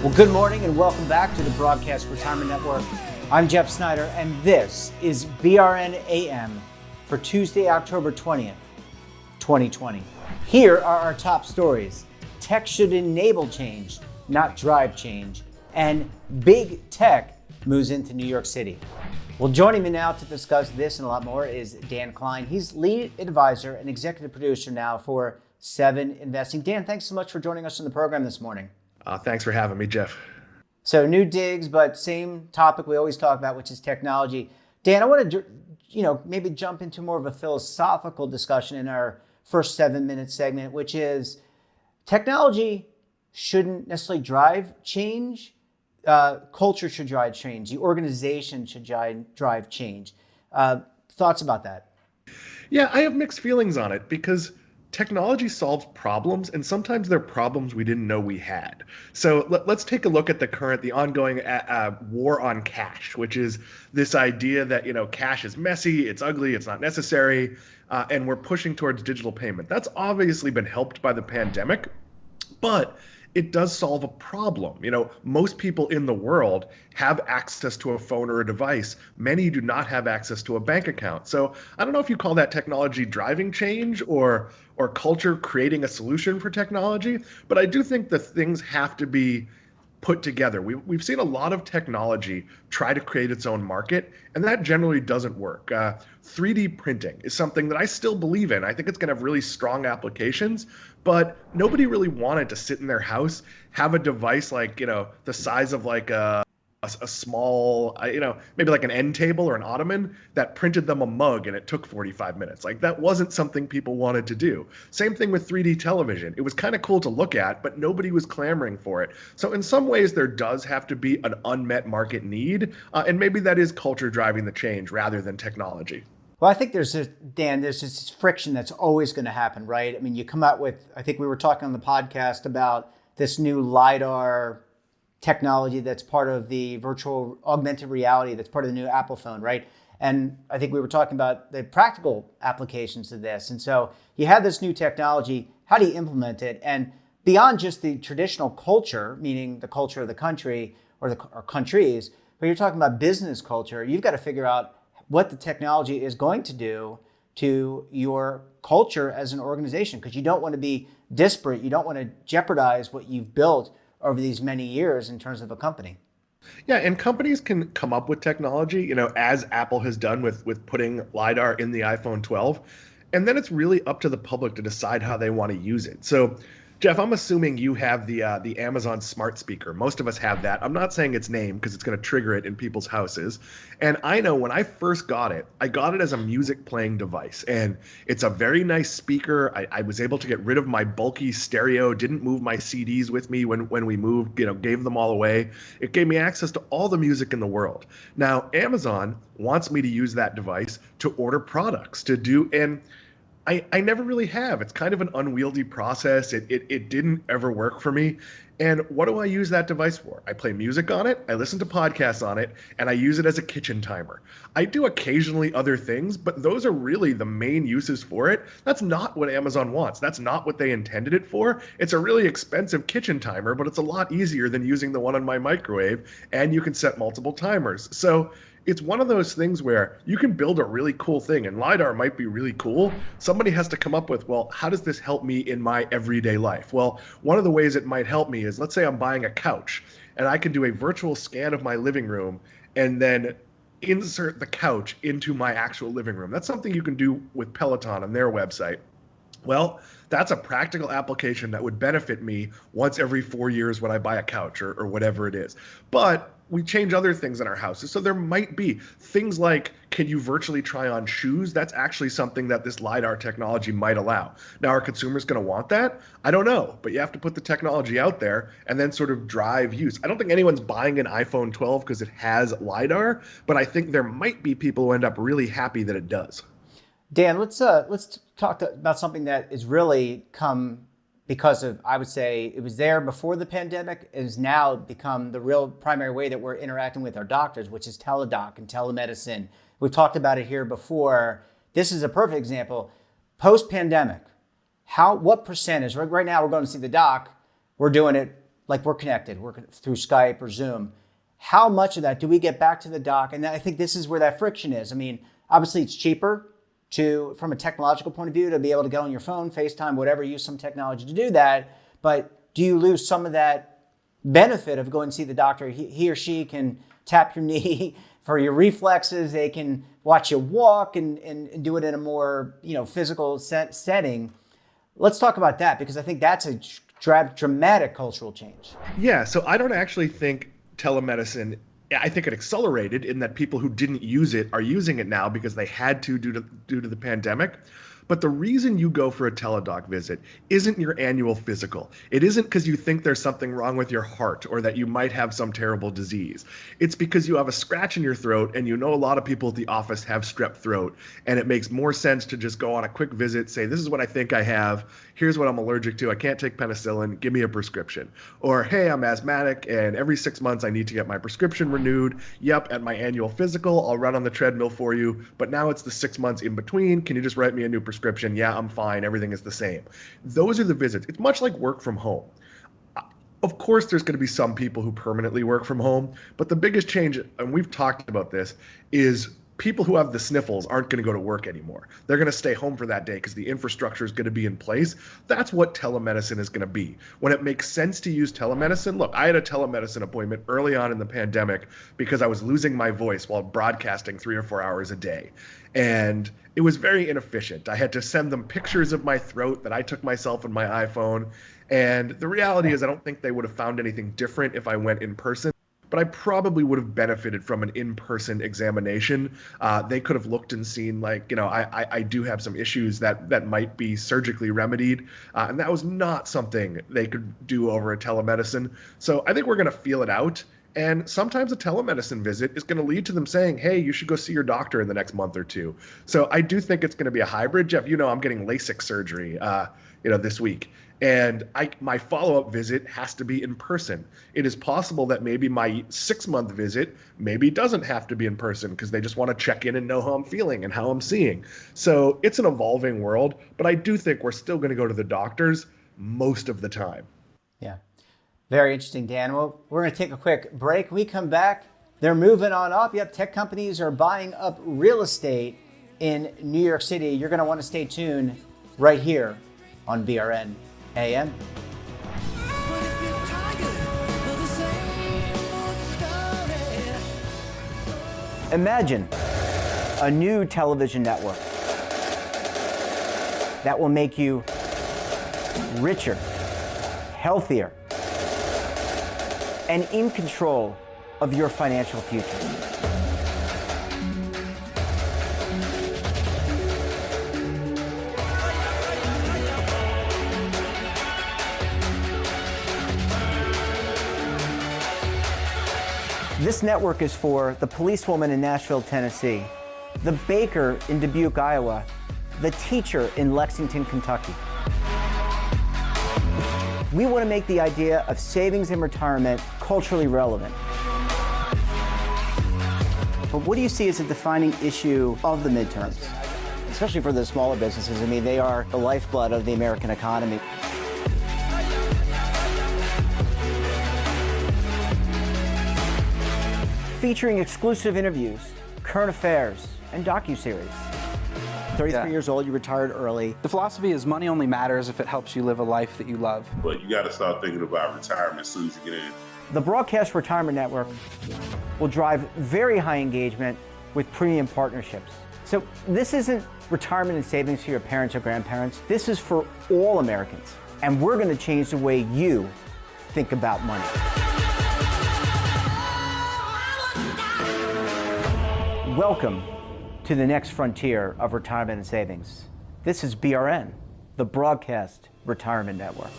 Well, good morning and welcome back to the Broadcast Retirement Network. I'm Jeff Snyder, and this is BRN AM for Tuesday, October 20th, 2020. Here are our top stories. Tech should enable change, not drive change. And big tech moves into New York City. Well, joining me now to discuss this and a lot more is Dan Klein. He's lead advisor and executive producer now for 7 Investing. Dan, thanks so much for joining us on the program this morning. Thanks for having me, Jeff. So new digs, but same topic we always talk about, which is technology. Dan, I want to, maybe jump into more of a philosophical discussion in our first 7-minute segment, which is technology shouldn't necessarily drive change. Culture should drive change. The organization should drive change. Thoughts about that? Yeah, I have mixed feelings on it because technology solves problems, and sometimes they're problems we didn't know we had. So let's take a look at the ongoing war on cash, which is this idea that, cash is messy, it's ugly, it's not necessary, and we're pushing towards digital payment. That's obviously been helped by the pandemic, but it does solve a problem. Most people in the world have access to a phone or a device. Many do not have access to a bank account. So I don't know if you call that technology driving change or culture creating a solution for technology, but I do think the things have to be put together. We've seen a lot of technology try to create its own market, and that generally doesn't work. 3D printing is something that I still believe in. I think it's going to have really strong applications, but nobody really wanted to sit in their house, have a device like, the size of like a small, maybe like an end table or an ottoman that printed them a mug and it took 45 minutes. Like that wasn't something people wanted to do. Same thing with 3D television. It was kind of cool to look at, but nobody was clamoring for it. So in some ways there does have to be an unmet market need. And maybe that is culture driving the change rather than technology. Well, I think there's this friction that's always going to happen, right? I mean, you come out with, I think we were talking on the podcast about this new LiDAR technology that's part of the virtual augmented reality, that's part of the new Apple phone, right? And I think we were talking about the practical applications of this. And so you have this new technology, how do you implement it? And beyond just the traditional culture, meaning the culture of the country or countries, but you're talking about business culture, you've got to figure out what the technology is going to do to your culture as an organization, because you don't want to be disparate. You don't want to jeopardize what you've built over these many years in terms of a company. Yeah, and companies can come up with technology, as Apple has done with putting LiDAR in the iPhone 12. And then it's really up to the public to decide how they want to use it. So, Jeff, I'm assuming you have the Amazon smart speaker. Most of us have that. I'm not saying its name because it's going to trigger it in people's houses. And I know when I first got it, I got it as a music playing device. And it's a very nice speaker. I was able to get rid of my bulky stereo, didn't move my CDs with me when we moved, gave them all away. It gave me access to all the music in the world. Now, Amazon wants me to use that device to order products, and I never really have. It's kind of an unwieldy process. It didn't ever work for me. And what do I use that device for? I play music on it, I listen to podcasts on it, and I use it as a kitchen timer. I do occasionally other things, but those are really the main uses for it. That's not what Amazon wants. That's not what they intended it for. It's a really expensive kitchen timer, but it's a lot easier than using the one on my microwave, and you can set multiple timers. So it's one of those things where you can build a really cool thing, and LiDAR might be really cool. Somebody has to come up with, well, how does this help me in my everyday life? Well, one of the ways it might help me is, let's say I'm buying a couch, and I can do a virtual scan of my living room and then insert the couch into my actual living room. That's something you can do with Peloton on their website. Well, that's a practical application that would benefit me once every 4 years when I buy a couch or whatever it is. But we change other things in our houses. So there might be things like, can you virtually try on shoes? That's actually something that this LiDAR technology might allow. Now, are consumers going to want that? I don't know, but you have to put the technology out there and then sort of drive use. I don't think anyone's buying an iPhone 12 because it has LiDAR, but I think there might be people who end up really happy that it does. Dan, let's talk about something that has really come because of, I would say, it was there before the pandemic, it has now become the real primary way that we're interacting with our doctors, which is teledoc and telemedicine. We've talked about it here before. This is a perfect example. Post-pandemic, what percentage, right now we're going to see the doc, we're doing it like we're connected, through Skype or Zoom. How much of that do we get back to the doc? And I think this is where that friction is. I mean, obviously it's cheaper from a technological point of view, to be able to go on your phone, FaceTime, whatever, use some technology to do that. But do you lose some of that benefit of going to see the doctor? He or she can tap your knee for your reflexes. They can watch you walk and do it in a more, physical setting. Let's talk about that, because I think that's a dramatic cultural change. Yeah, so I don't actually think telemedicine, I think it accelerated in that people who didn't use it are using it now because they had to due to the pandemic. But the reason you go for a teledoc visit isn't your annual physical. It isn't because you think there's something wrong with your heart or that you might have some terrible disease. It's because you have a scratch in your throat, and you know a lot of people at the office have strep throat, and it makes more sense to just go on a quick visit, say, this is what I think I have, here's what I'm allergic to, I can't take penicillin, give me a prescription. Or, hey, I'm asthmatic, and every 6 months I need to get my prescription renewed. Yep, at my annual physical, I'll run on the treadmill for you, but now it's the 6 months in between, can you just write me a new prescription? Yeah, I'm fine. Everything is the same. Those are the visits. It's much like work from home. Of course, there's going to be some people who permanently work from home, but the biggest change, and we've talked about this, is people who have the sniffles aren't going to go to work anymore. They're going to stay home for that day because the infrastructure is going to be in place. That's what telemedicine is going to be. When it makes sense to use telemedicine, look, I had a telemedicine appointment early on in the pandemic because I was losing my voice while broadcasting 3 or 4 hours a day. And it was very inefficient. I had to send them pictures of my throat that I took myself on my iPhone. And the reality is I don't think they would have found anything different if I went in person. But I probably would have benefited from an in-person examination. They could have looked and seen, I do have some issues that might be surgically remedied. And that was not something they could do over a telemedicine. So I think we're going to feel it out. And sometimes a telemedicine visit is going to lead to them saying, hey, you should go see your doctor in the next month or two. So I do think it's going to be a hybrid. Jeff, I'm getting LASIK surgery, this week. And my follow-up visit has to be in person. It is possible that maybe my 6-month visit maybe doesn't have to be in person because they just want to check in and know how I'm feeling and how I'm seeing. So it's an evolving world, but I do think we're still going to go to the doctors most of the time. Yeah. Very interesting, Dan. Well, we're going to take a quick break. When we come back, they're moving on up. Yep, tech companies are buying up real estate in New York City. You're going to want to stay tuned right here on BRN AM. Imagine a new television network that will make you richer, healthier, and in control of your financial future. This network is for the policewoman in Nashville, Tennessee, the baker in Dubuque, Iowa, the teacher in Lexington, Kentucky. We want to make the idea of savings and retirement culturally relevant. But what do you see as a defining issue of the midterms? Especially for the smaller businesses. I mean, they are the lifeblood of the American economy. Featuring exclusive interviews, current affairs, and docuseries. 33 years old, you retired early. The philosophy is money only matters if it helps you live a life that you love. But you got to start thinking about retirement as soon as you get in. The Broadcast Retirement Network will drive very high engagement with premium partnerships. So this isn't retirement and savings for your parents or grandparents. This is for all Americans. And we're going to change the way you think about money. Welcome to the next frontier of retirement and savings. This is BRN, the Broadcast Retirement Network.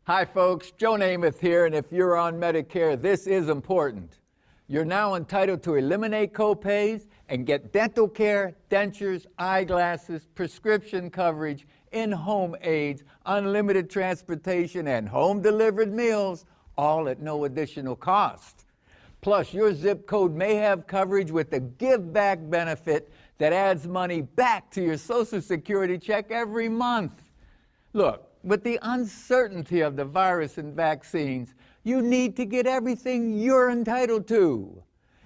Hi folks, Joe Namath here, and if you're on Medicare, this is important. You're now entitled to eliminate copays and get dental care, dentures, eyeglasses, prescription coverage, in-home aids, unlimited transportation, and home-delivered meals, all at no additional cost. Plus, your zip code may have coverage with a give-back benefit that adds money back to your Social Security check every month. Look, with the uncertainty of the virus and vaccines, you need to get everything you're entitled to.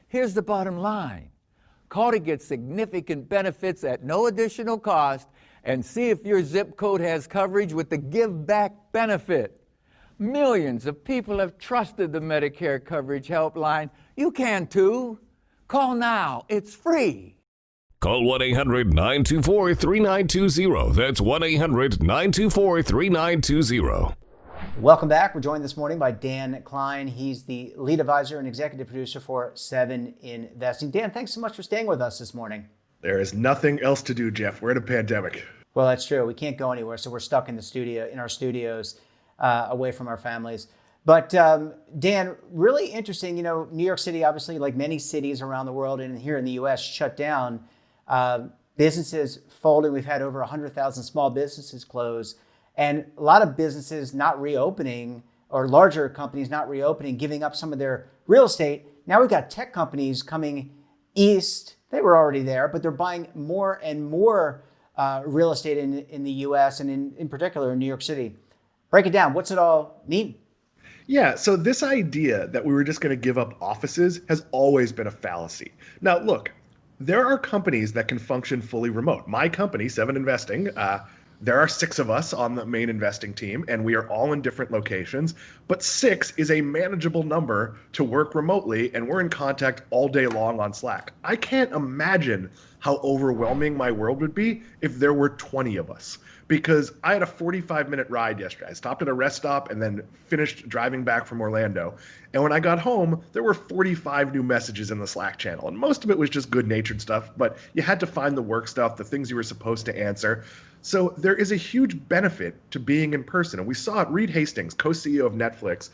Here's the bottom line. Call to get significant benefits at no additional cost and see if your zip code has coverage with the Give Back benefit. Millions of people have trusted the Medicare Coverage Helpline. You can too. Call now. It's free. Call 1-800-924-3920. That's 1-800-924-3920. Welcome back. We're joined this morning by Dan Klein. He's the lead advisor and executive producer for 7 Investing. Dan, thanks so much for staying with us this morning. There is nothing else to do, Jeff. We're in a pandemic. Well, that's true. We can't go anywhere, so we're stuck in the studio, in our studios, away from our families. But Dan, really interesting. You know, New York City, obviously, like many cities around the world and here in the U.S., shut down. Businesses folding. We've had over 100,000 small businesses close, and a lot of businesses not reopening, or larger companies not reopening, giving up some of their real estate. Now we've got tech companies coming east. They were already there, but they're buying more and more real estate in the U.S. and in particular in New York City. Break it down. What's it all mean? Yeah, so this idea that we were just going to give up offices has always been a fallacy. Now, look, there are companies that can function fully remote. My company, 7 Investing, there are 6 of us on the main investing team, and we are all in different locations, but 6 is a manageable number to work remotely, and we're in contact all day long on Slack. I can't imagine how overwhelming my world would be if there were 20 of us, because I had a 45-minute ride yesterday. I stopped at a rest stop and then finished driving back from Orlando. And when I got home, there were 45 new messages in the Slack channel. And most of it was just good-natured stuff, but you had to find the work stuff, the things you were supposed to answer. So there is a huge benefit to being in person. And we saw it. Reed Hastings, co-CEO of Netflix,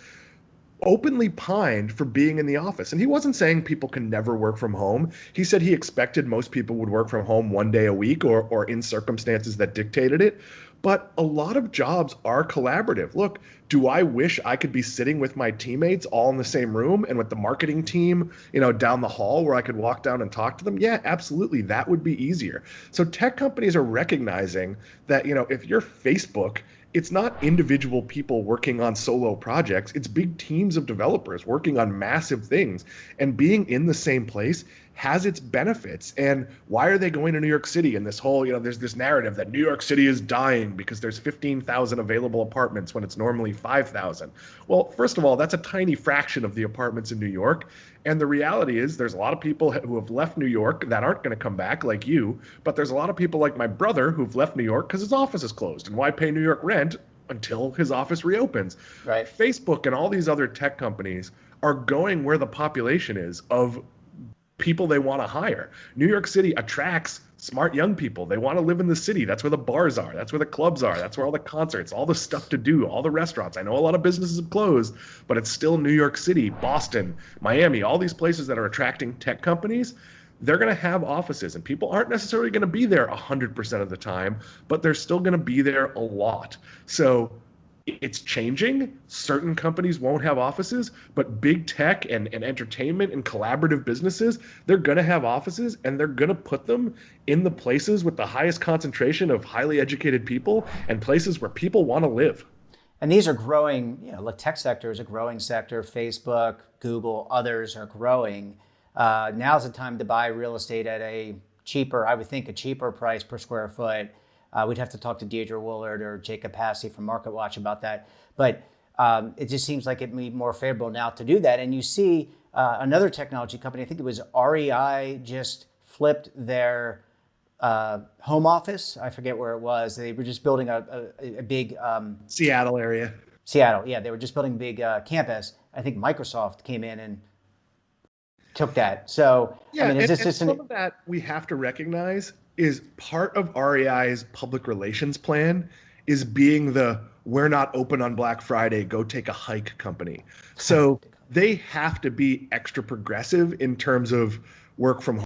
openly pined for being in the office. And he wasn't saying people can never work from home. He said he expected most people would work from home 1 day a week or in circumstances that dictated it. But a lot of jobs are collaborative. Look, do I wish I could be sitting with my teammates all in the same room and with the marketing team, down the hall where I could walk down and talk to them? Yeah, absolutely. That would be easier. So tech companies are recognizing that, if you're Facebook, it's not individual people working on solo projects. It's big teams of developers working on massive things. And being in the same place has its benefits. And why are they going to New York City? And this whole, there's this narrative that New York City is dying because there's 15,000 available apartments when it's normally 5,000. Well, first of all, that's a tiny fraction of the apartments in New York. And the reality is there's a lot of people who have left New York that aren't going to come back like you, but there's a lot of people like my brother who've left New York because his office is closed. And why pay New York rent until his office reopens? Right. Facebook and all these other tech companies are going where the population is of people they want to hire. New York City attracts smart young people. They want to live in the city. That's where the bars are. That's where the clubs are. That's where all the concerts, all the stuff to do, all the restaurants. I know a lot of businesses have closed, but it's still New York City, Boston, Miami, all these places that are attracting tech companies. They're going to have offices, and people aren't necessarily going to be there 100% of the time, but they're still going to be there a lot. So it's changing. Certain companies won't have offices, but big tech and entertainment and collaborative businesses, they're going to have offices, and they're going to put them in the places with the highest concentration of highly educated people and places where people want to live. And these are growing, the tech sector is a growing sector. Facebook, Google, others are growing. Now's the time to buy real estate at a cheaper price per square foot. We'd have to talk to Deidre Woolard or Jacob Passy from MarketWatch about that. But it just seems like it'd be more favorable now to do that. And you see another technology company, I think it was REI, just flipped their home office. I forget where it was. They were just building a big... Seattle area. Seattle, yeah. They were just building a big campus. I think Microsoft came in and took that. So, yeah, is this some of that we have to recognize is part of REI's public relations plan is being the we're not open on Black Friday, go take a hike company. So they have to be extra progressive in terms of work from home.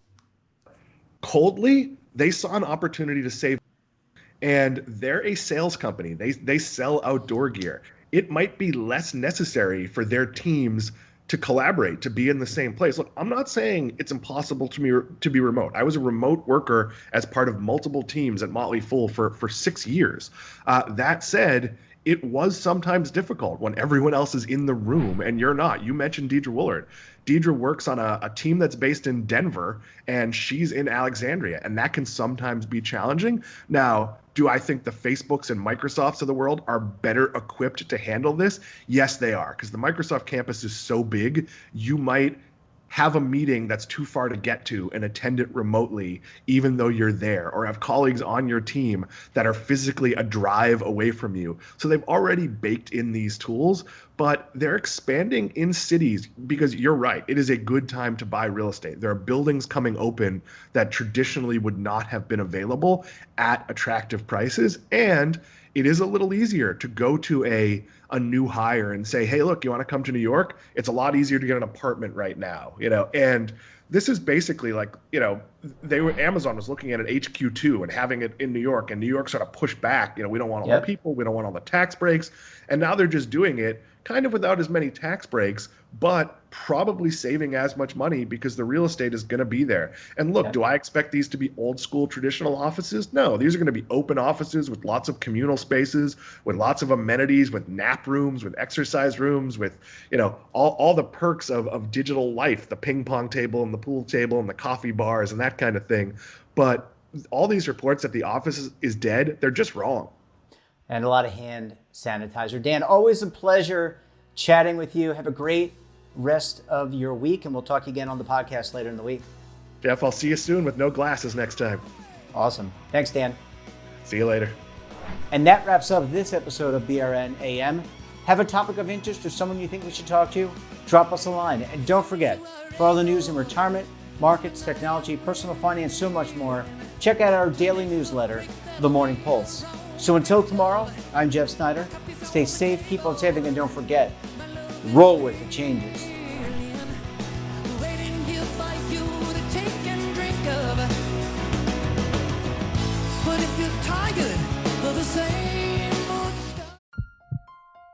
Coldly, they saw an opportunity to save, and they're a sales company. They sell outdoor gear. It might be less necessary for their teams to collaborate, to be in the same place. Look, I'm not saying it's impossible to be remote. I was a remote worker as part of multiple teams at Motley Fool for 6 years. That said, it was sometimes difficult when everyone else is in the room and you're not. You mentioned Deidre Woolard. Deidre works on a team that's based in Denver, and she's in Alexandria, and that can sometimes be challenging. Now, do I think the Facebooks and Microsofts of the world are better equipped to handle this? Yes, they are, because the Microsoft campus is so big, you might have a meeting that's too far to get to and attend it remotely, even though you're there, or have colleagues on your team that are physically a drive away from you. So they've already baked in these tools, but they're expanding in cities because you're right. It is a good time to buy real estate. There are buildings coming open that traditionally would not have been available at attractive prices. And it is a little easier to go to a new hire and say, hey, look, you want to come to New York? It's a lot easier to get an apartment right now, and this is basically like, Amazon was looking at an HQ2 and having it in New York, and New York sort of pushed back, we don't want all the people, we don't want all the tax breaks. And now they're just doing it kind of without as many tax breaks, but probably saving as much money because the real estate is going to be there. And look, do I expect these to be old school traditional offices? No, these are going to be open offices with lots of communal spaces, with lots of amenities, with nap rooms, with exercise rooms, with, all the perks of digital life, the ping pong table and the pool table and the coffee bars and that kind of thing. But all these reports that the office is dead, they're just wrong. And a lot of hand sanitizer. Dan, always a pleasure chatting with you. Have a great rest of your week, and we'll talk again on the podcast later in the week. Jeff, I'll see you soon with no glasses next time. Awesome. Thanks, Dan. See you later. And that wraps up this episode of BRN AM. Have a topic of interest or someone you think we should talk to? Drop us a line. And don't forget, for all the news in retirement, markets, technology, personal finance, so much more, check out our daily newsletter, The Morning Pulse. So until tomorrow, I'm Jeff Snyder. Stay safe, keep on saving, and don't forget, roll with the changes.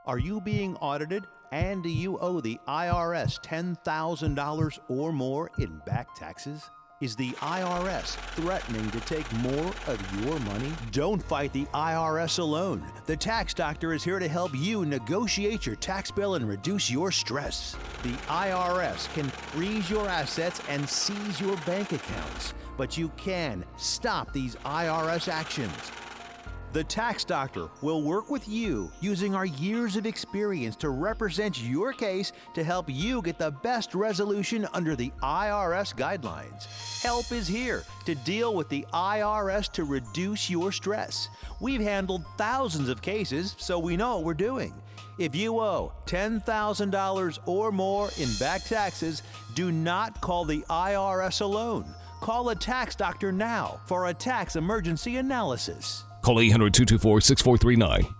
Are you being audited and do you owe the IRS $10,000 or more in back taxes? Is the IRS threatening to take more of your money? Don't fight the IRS alone. The Tax Doctor is here to help you negotiate your tax bill and reduce your stress. The IRS can freeze your assets and seize your bank accounts, but you can stop these IRS actions. The Tax Doctor will work with you using our years of experience to represent your case to help you get the best resolution under the IRS guidelines. Help is here to deal with the IRS to reduce your stress. We've handled thousands of cases, so we know what we're doing. If you owe $10,000 or more in back taxes, do not call the IRS alone. Call a Tax Doctor now for a tax emergency analysis. Call 800-224-6439.